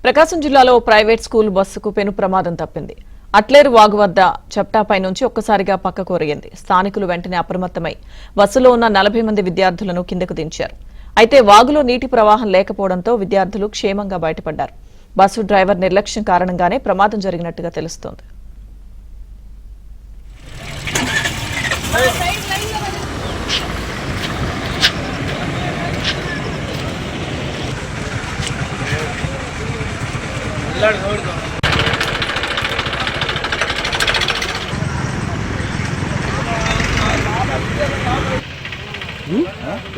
ప్రకాశం జిల్లాలో private school బస్సుకు పెను ప్రమాదం తప్పింది. అట్లేరు వాగు వద్ద చప్టాపై నుంచి ఒక్కసారిగా పక్కకు ఒరిగింది. స్థానికులు వెంటనే అప్రమత్తమై బస్సులో ఉన్న 40 మంది విద్యార్థులను కిందకు దించారు. అయితే వాగులో నీటి ప్రవాహం లేకపోవడంతో విద్యార్థులు క్షేమంగా బయటపడ్డారు. బస్సు డ్రైవర్ నిర్లక్ష్యం కారణంగానే ప్రమాదం జరిగినట్టుగా తెలుస్తోంది.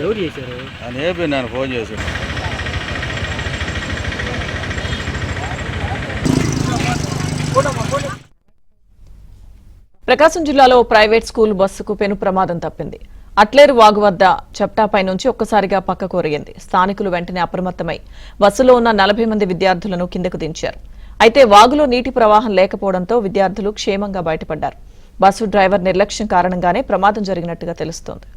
ఎవరు చేశారు? నేను ఫోన్ చేశాను. ప్రకాశం జిల్లాలో ప్రైవేట్ స్కూల్ బస్సుకు పెను ప్రమాదం తప్పింది. అట్లేరు వాగు వద్ద చప్టాపై నుంచి ఒక్కసారిగా పక్కకు ఒరిగింది. స్థానికులు వెంటనే అప్రమత్తమై బస్సులో ఉన్న 40 మంది విద్యార్థులను కిందకు దించారు. అయితే వాగులో నీటి ప్రవాహం లేకపోవడంతో విద్యార్థులు క్షేమంగా బయటపడ్డారు. బస్సు డ్రైవర్ నిర్లక్ష్యం కారణంగానే ప్రమాదం జరిగినట్టుగా తెలుస్తోంది.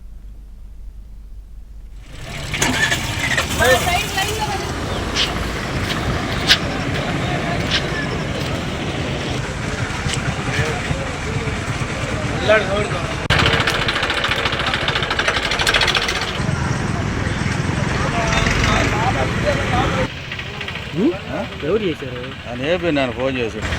ఎవరు చేశారు? నేను ఫోన్ చేశాను.